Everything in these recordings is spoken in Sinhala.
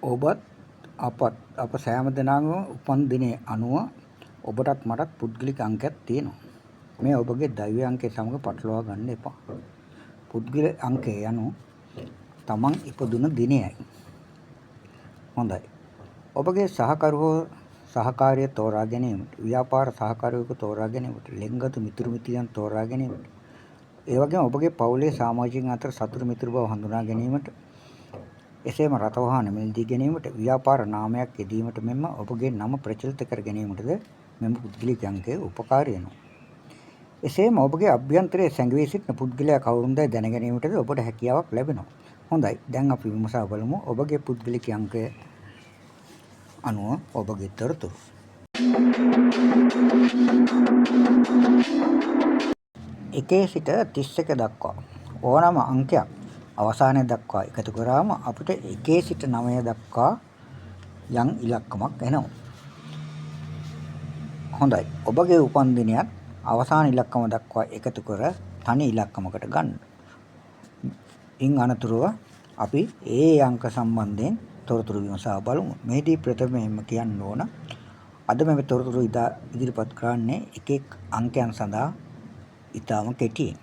ඔබත් අපත් අප සෑම දෙනාගේම උපන් දිනයේ අනුව ඔබටත් මටත් පුද්ගලික අංකයක් තියෙනවා. මේ ඔබගේ දෛව අංකය සමග පටලවා ගන්න එපා. පුද්ගලික අංකය යනු තමන් ඉපදුන දිනයයි. හොඳයි. ඔබගේ සහකාරිය තෝරා ගැනීමට, ව්‍යාපාර සහකාරියෙකු තෝරා ගැනීමට, ලෙන්ගතු මිතුරු මිත්‍රයන් තෝරා ගැනීමට, ඒ වගේම ඔබගේ පවුලේ සමාජිකයන් අතර සතුරු මිතුරු බව හඳුනා ගැනීමට, එසේම රට වාහන මිලදී ගැනීමට, ව්‍යාපාර නාමයක් යෙදීමට මෙන්ම ඔබගේ නම ප්‍රචලිත කර ගැනීමටද මෙම පුද්ගලික අංකය උපකාරී වෙනවා. එසේම ඔබගේ අභ්‍යන්තරයේ සැඟවී සිටින පුද්ගලයා කවුරුන්දයි දැන ගැනීමටද ඔබට හැකියාවක් ලැබෙනවා. හොඳයි. දැන් අපි විමසා බලමු ඔබගේ පුද්ගලික අංකය අනුව ඔබගේ තොරතුරු. එකේ සිට 31 දක්වා ඕනෑම අංකයක් අවසානයේ දක්වා එකතු කරාම අපිට 1 සිට 9 දක්වා යම් ඉලක්කමක් එනවා. හොඳයි. ඔබගේ උපන් දිනයත් අවසාන ඉලක්කම දක්වා එකතු කර තනි ඉලක්කමකට ගන්න. ඉන් අනතුරුව අපි ඒ අංක සම්බන්ධයෙන් තොරතුරු විමසා බලමු. මෙහිදී ප්‍රථමයෙන්ම කියන්න ඕන අද මේ තොරතුරු ඉදිරිපත් කරන්නේ එක එක් අංකයන් සඳහා ඉතාම කෙටියෙන්.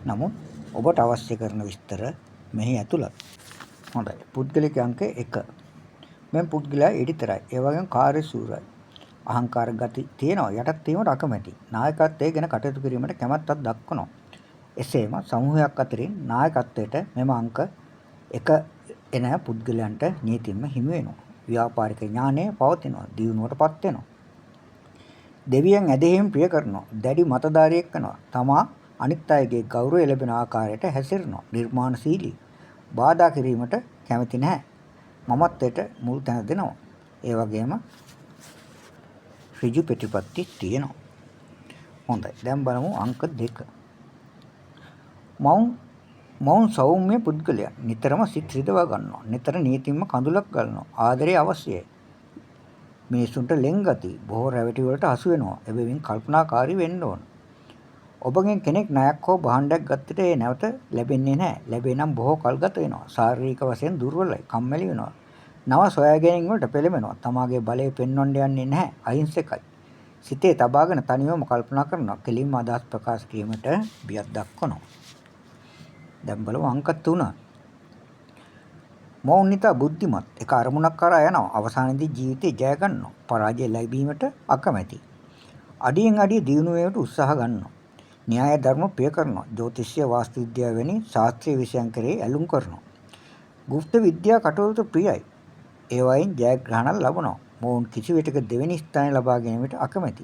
නමුත් ඔබට අවශ්‍ය කරන විස්තර මෙහි ඇතුළත්. හොඳයි. පුද්ගලික අංක 1. මෙම් පුද්ගලයා එඩිතරයි. ඒ වගේම කාර්යශූරයි. අහංකාර ගති තියෙනවා. යටත් වීමට අකමැති. නායකත්වයේ ගැන කටයුතු කිරීමට කැමැත්තක් දක්වනවා. එසේම සමූහයක් අතරින් නායකත්වයට මෙම අංක 1 එන පුද්ගලයන්ට නීතියෙන්ම හිමි වෙනවා. ව්‍යාපාරික ඥානය පවතිනවා. දියුණුවටපත් වෙනවා. දෙවියන් ඇදහිීම ප්‍රිය කරනවා. දැඩි මතධාරියෙක් වෙනවා. තමා අනිත් අයගේ ගෞරවය ලැබෙන ආකාරයට හැසිරෙනවා. නිර්මාණශීලී. බාධා කිරීමට කැමති නැහැ. මමත්වයට මුල් තැන දෙනවා. ඒ වගේම ඍජු ප්‍රතිපත්ති තියෙනවා. හොඳයි. දැන් බලමු අංක 2. මවුන් සෞම්‍ය පුද්ගලයා නිතරම සිත් රිදවා ගන්නවා. නිතර නීතියෙන්ම කඳුලක් ගන්නවා. ආදරය අවශ්‍යයි. මිනිසුන්ට ලෙන්ගති බොහෝ රැවටි වලට හසු වෙනවා. එබැවින් කල්පනාකාරී වෙන්න ඕන. ඔබගෙන් කෙනෙක් ණයක් හෝ භාණ්ඩයක් ගත්තට ඒ නැවත ලැබෙන්නේ නැහැ. ලැබේ නම් බොහෝ කල් ගත වෙනවා. ශාරීරික වශයෙන් දුර්වලයි. කම්මැලි වෙනවා. නව සොයා ගැනීම වලට පෙළඹෙනවා. තමාගේ බලය පෙන්වන්න යන්නේ නැහැ. අහිංසකයි. සිතේ තබාගෙන තනියම කල්පනා කරනවා. කෙලින්ම අදහස් ප්‍රකාශ කිරීමට බියක් දක්වනවා. දැන් බලමු අංක 3. මෞනිතා බුද්ධිමත්. එක අරමුණක් කරා යනවා. අවසානයේදී ජීවිතේ ජය ගන්නවා. පරාජය ලැබීමට අකමැති. අඩියෙන් අඩිය දියුණු වීමට උත්සාහ ගන්නවා. න්‍යාය ධර්ම ප්‍රිය කරනවා. ජ්‍යොතිෂය වාස්තු විද්‍යාව වැනි ශාස්ත්‍රීය විෂයන් කෙරෙහි ඇලුම් කරනවා. ගුප්ත විද්‍යා කටයුතු ප්‍රියයි. ඒ වයින් ජයග්‍රහණ ලබනවා. මොවුන් කිසිවිටක දෙවෙනි ස්ථානය ලබා ගැනීමට අකමැති.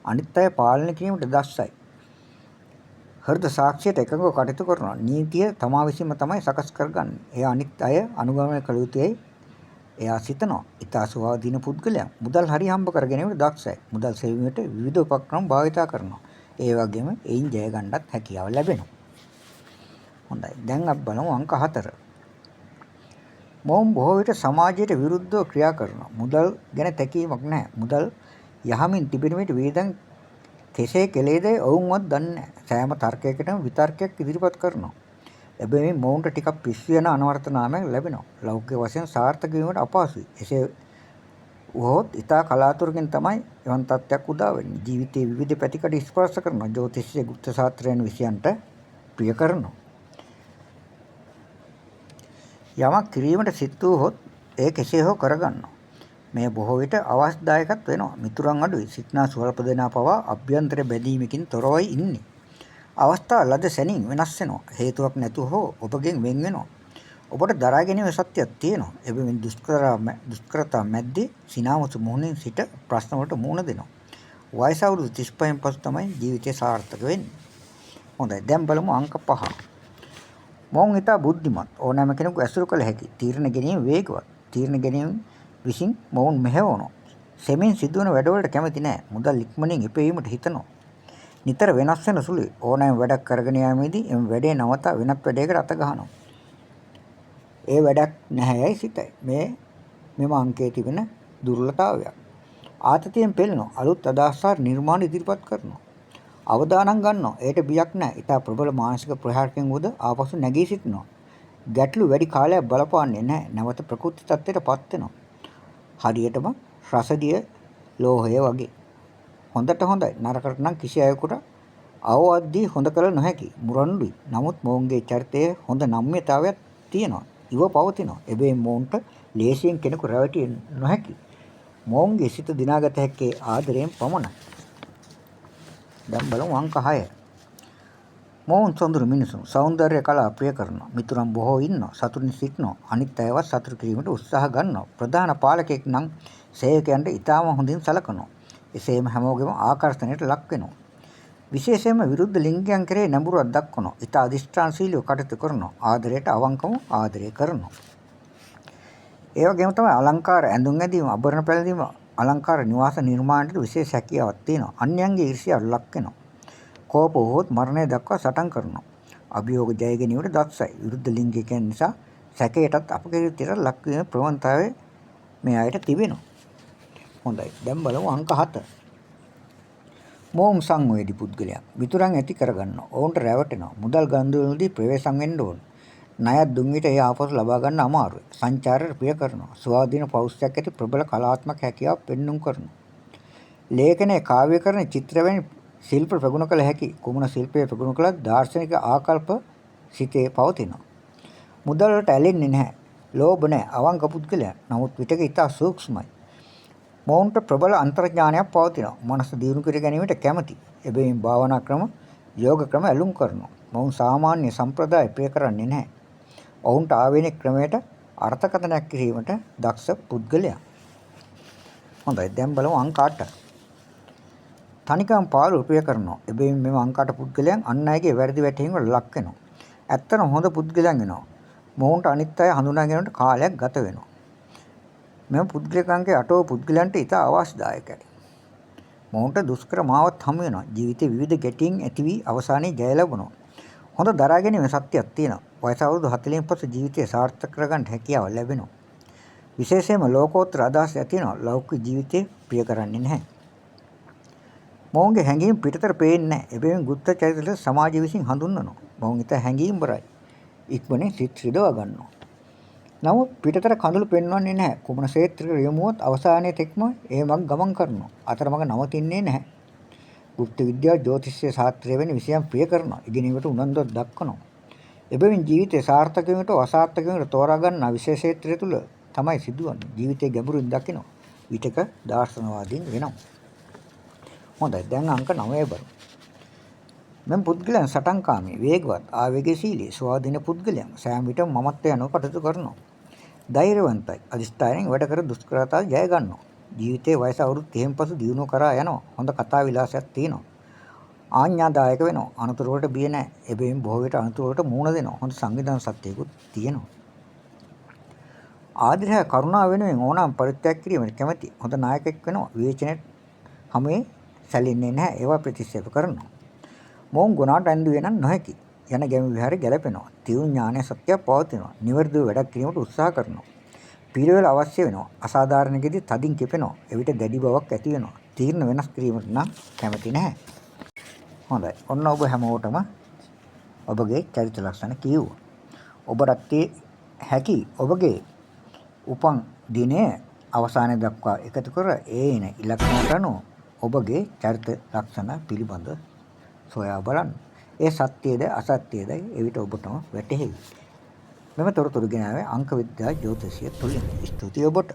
අනිත් අය පාලනය කිරීමට දක්ෂයි. හෘද සාක්ෂියට එකඟව කටයුතු කරනවා. නීතිය තමා විසින්ම තමයි සකස් කරගන්නේ. එය අනිත් අය අනුගමනය කළ යුතුයි. එයා සිතනවා. ඊතා ස්වාධීන පුද්ගලයා මුදල් හරි හම්බ කර ගැනීමට දක්ෂයි. මුදල් සෙවීමට විවිධ උපක්‍රම භාවිතා කරනවා. ඒ වගේම එයින් ජය ගන්නත් හැකියාව ලැබෙනවා. හොඳයි. දැන් අපි බලමු අංක 4. මොවුන් බොහෝ විට සමාජයට විරුද්ධව ක්‍රියා කරනවා. මුදල් ගැන තැකීමක් නැහැ. මුදල් යහමින් තිබෙන විට වියදම් කෙසේ කෙලේදයි ඔවුන්වත් දන්නේ නැහැ. සෑම තර්කයකටම විතර්කයක් ඉදිරිපත් කරනවා. එබැවින් මොවුන්ට ටිකක් පිස්සු යන අනවර්ථ නාමයක් ලැබෙනවා. ලෞකික වශයෙන් සාර්ථක වීමට අපහසුයි. එසේ වුවහොත් ඊතා කලාතුරකින් තමයි එවන් තත්ත්වයක් උදා වෙන්නේ. ජීවිතයේ විවිධ පැතිකඩ ස්පර්ශ කරනවා. ජ්‍යොතිෂය ගුප්ත ශාස්ත්‍රයන් විෂයන්ට ප්‍රිය කරනවා. යමක් කිරීමට සිත් වූහොත් ඒ කෙසේ හෝ කරගන්නවා. මේ බොහෝ විට අවශ්‍යදායකත් වෙනවා. මිතුරන් අඩුයි. සිටනා ස්වල්ප දෙනා පවා අභ්‍යන්තර බැඳීමකින් තොරවයි ඉන්නේ. අවස්ථාව ලද සැනින් වෙනස් වෙනවා. හේතුවක් නැතුව හෝ ඔබගෙන් වෙන් වෙනවා. ඔබට දරා ගැනීම සත්‍යයක් තියෙනවා. එබැවින් දුෂ්කරතා මැද්දේ සිනාමුසු මුහුණින් සිට ප්‍රශ්න වලට මුහුණ දෙනවා. වයස අවුරුදු 35න් පසු තමයි ජීවිතය සාර්ථක වෙන්නේ. හොඳයි. දැන් බලමු අංක 5. මොවුන් ඊට බුද්ධිමත්. ඕනෑම කෙනෙකු ඇසුරු කළ හැකි. තීරණ ගැනීම වේගවත්. තීරණ ගැනීම විසින් මොවුන් මෙහෙවනවා. සෙමින් සිදුවන වැඩවලට කැමති නැහැ. මුදල් ඉක්මනින් ඉපෙවීමට හිතනවා. නිතර වෙනස් වෙන සුළුයි. ඕනෑම වැඩක් කරගෙන යාමේදී එම වැඩේ නවතා වෙනත් වැඩයකට අත ගහනවා. ඒ වැඩක් නැහැයයි සිතයි. මෙම අංකයේ තිබෙන දුර්වලතාවයක්. ආතතියෙන් පෙළෙනවා. අලුත් අදහස් නිර්මාණ ඉදිරිපත් කරනවා. අවදානම් ගන්නවා. ඒට බියක් නැහැ. ඊට ප්‍රබල මානසික ප්‍රහාරකින් උද ආපසු නැගී සිටිනවා. ගැටලු වැඩි කාලයක් බලපාන්නේ නැහැ. නැවත ප්‍රකෘති තත්ත්වයටපත් වෙනවා. හරියටම රසදිය ලෝහය වගේ. හොඳට හොඳයි. නරකට නම් කිසි අයෙකුට අවවද්දී හොඳ කළ නොහැකි. මුරණ්ඩුයි. නමුත් මොවුන්ගේ චරිතයේ හොඳ නම්‍යතාවයක් තියෙනවා. ඉව පවතිනවා. එබැවින් මොවුන්ට ලේසියෙන් කෙනෙකු රැවටිය නොහැකි. මොවුන්ගේ සිත දිනාගත හැක්කේ ආදරයෙන් පමණයි. දැන් බලමු අංක 6. මොවුන් සොඳුරු මිනිසුන් සෞන්දර්ය කලාව ප්‍රිය කරනවා. මිතුරන් බොහෝ ඉන්නවා. සතුටින් සිටිනවා. අනිත් අයවත් සතුටු කිරීමට උත්සාහ ගන්නවා. ප්‍රධාන පාලකයෙක් නම් සේවකයන්ට ඉතාම හොඳින් සලකනවා. එසේම හැමෝගෙම ආකර්ෂණයට ලක් වෙනවා. විශේෂයෙන්ම විරුද්ධ ලිංගයන් කෙරෙහි නැඹුරුවක් දක්වනවා. ඉතා අධිෂ්ඨානශීලීව කටයුතු කරනවා. ආදරයට අවංකව ආදරය කරනවා. ඒ වගේම තමයි අලංකාර ඇඳුම් ඇඳීම, ආභරණ පැළඳීම, අලංකාර නිවාස නිර්මාණයට විශේෂ හැකියාවක් තියෙනවා. අන්‍යයන්ගේ ඊර්ෂ්‍යාවට ලක් වෙනවා. කෝප වූත් මරණය දක්වා සටන් කරනවා. අභියෝග ජය ගැනීමට දක්ෂයි. විරුද්ධ ලිංගිකයන් නිසා සැකයටත් අපකීර්තියට ලක්වීමේ ප්‍රවණතාවය මේ අයට තිබෙනවා. හොඳයි. දැන් බලමු අංක 7. මොවුන් සංවේදී පුද්ගලයන්. මිතුරන් ඇති කරගන්නවා. ඔවුන්ට රැවටෙනවා. මුදල් ගන්දුවලදී ප්‍රවේශම් වෙන්න ඕන. ණයක් දුන් විට ඒ ආපසු ලබා ගන්න අමාරුයි. සංචාරයට ප්‍රිය කරනවා. ස්වාධීන පෞරුෂයක් ඇති ප්‍රබල කලාත්මක හැකියාවක් පෙන්눔 කරනවා. ලේඛනයේ කාව්‍යකරණ චිත්‍ර වැනි ශිල්ප ප්‍රගුණ කළ හැකි. කුමන ශිල්පයේ ප්‍රගුණ කළත් දාර්ශනික ආකල්ප සිතේ පවතිනවා. මුදල් වලට ඇලෙන්නේ නැහැ. ලෝභ නැහැ. අවංක පුද්ගලයන්. නමුත් විටක ඉතා සූක්ෂමයි. මොවුන්ට ප්‍රබල අන්තර්ඥානයක් පවතිනවා. මනස දියුණු කර ගැනීමට කැමැති. එබැවින් භාවනා ක්‍රම, යෝග ක්‍රම ඇලුම් කරනවා. මොවුන් සාමාන්‍ය සම්ප්‍රදාය ප්‍රිය කරන්නේ නැහැ. ඔවුන්ට ආවේනික ක්‍රමයට අර්ථකථනයක් කිරීමට දක්ෂ පුද්ගලයන්. හොඳයි. දැන් බලමු අංක 8. තනිකම් පාළුව ප්‍රිය කරනවා. එබැවින් මෙම අංක 8 පුද්ගලයන් අන් අයගේ වැරදි වැටහීම් වල ලක් වෙනවා. ඇත්තම හොඳ පුද්ගලයන් වෙනවා. මොවුන්ට අනිත් අය හඳුනා ගැනීමට කාලයක් ගත වෙනවා. මෙම පුද්ගලිකංගේ 8 පුද්ගලයන්ට ඉතා අවශ්‍යදායකයි. මොවුන්ට දුෂ්කර මාවත් හමු වෙනවා. ජීවිතේ විවිධ ගැටීම් ඇති වී අවසානයේ ජය ලැබෙනවා. හොඳ දරා ගැනීම සත්‍යයක් තියෙනවා. වයස අවුරුදු 40න් පසු ජීවිතය සාර්ථක කරගන්න හැකියාව ලැබෙනවා. විශේෂයෙන්ම ලෝකෝත්තර අදහස් ඇති වෙනවා. ලෞකික ජීවිතේ ප්‍රිය කරන්නේ නැහැ. මොවුන්ගේ හැඟීම් පිටතට පේන්නේ නැහැ. එබැවින් ගුප්ත චරිතවල සමාජය විසින් හඳුන්වනවා. මොවුන් ඉතා හැඟීම්බරයි. ඉක්මනින් සිත් රිදවා ගන්නවා. නමුත් පිටතට කඳුළු පෙන්වන්නේ නැහැ. කුමන ක්ෂේත්‍රයක යමුවත් අවසානයේ තෙක්ම ඒ මඟ ගමන් කරනවා. අතරමඟ නවතින්නේ නැහැ. ගුප්ත විද්‍යාව, ජ්‍යොතිෂය, ශාස්ත්‍රය වැනි විෂයන් ප්‍රිය කරනවා. ඉගෙනීමට උනන්දුවක් දක්වනවා. එබැවින් ජීවිතය සාර්ථක වීමට අසාර්ථක වීමට තෝරා ගන්න විශේෂ ක්ෂේත්‍රය තුල තමයි සිදුවන්නේ. ජීවිතයේ ගැඹුරින් දකිනවා. විතක දාර්ශනවාදීන් වෙනවා. හොඳයි. දැන් අංක 9 බලමු. මෙම් පුද්ගලයන් සටන්කාමී, වේගවත්, ආවේගශීලී, ස්වාධීන පුද්ගලයන්. සෑම විටම මමත්වය අනුව කටයුතු කරනවා. ධෛර්යවන්තයි. අදිෂ්ඨානයෙන් වැඩ කර දුෂ්කරතා ජය ගන්නවා. ජීවිතයේ වයස අවුරුදු 30න් පසු දියුණුව කරා යනවා. හොඳ කතා විලාසයක් තියෙනවා. ආඥාදායක වෙනවා. අනතුරු වලට බිය නැහැ. එබැවින් බොහෝ විට අනතුරු වලට මුහුණ දෙනවා. හොඳ සංවිධාන ශක්තියකුත් තියෙනවා. ආදරය කරුණාව වෙනුවෙන් ඕනෑම පරිත්‍යාග කිරීමට කැමැති. හොඳ නායකයෙක් වෙනවා. විවේචනයේ හැමේ සැලෙන්නේ නැහැ. ඒවා ප්‍රතික්ෂේප කරනවා. මොවුන් ගුණාට ඇඳුවේ නම් නොහැකි. යන ගැමි විහාරේ ගැලපෙනවා. තියුණු ඥානය සත්‍යයක් පවතිනවා. නිවැරදිව වැඩක් කිරීමට උත්සාහ කරනවා. පිළිවෙල අවශ්‍ය වෙනවා. අසාධාරණකෙදී තදින් කිපෙනවා. එවිට දැඩි බවක් ඇති වෙනවා. තීරණ වෙනස් කිරීමට නම් කැමති නැහැ. හොඳයි. ඔන්න ඔබ හැමෝටම ඔබගේ චරිත ලක්ෂණ කියුවා. ඔබට හැකි ඔබගේ උපන් දිනය අවසානයේ දක්වා එකතු කර ඒන ඉලක්කයට අනුව ඔබගේ චරිත ලක්ෂණ පිළිබඳ සොයා බලන්න. ඒ සත්‍යයේද අසත්‍යයේද එවිට ඔබටම වැටහෙයි. මෙම තොරතුරු ගෙනාවේ අංක විද්‍යා ජ්‍යොතිෂය තුලින්. ස්තුතියි ඔබට.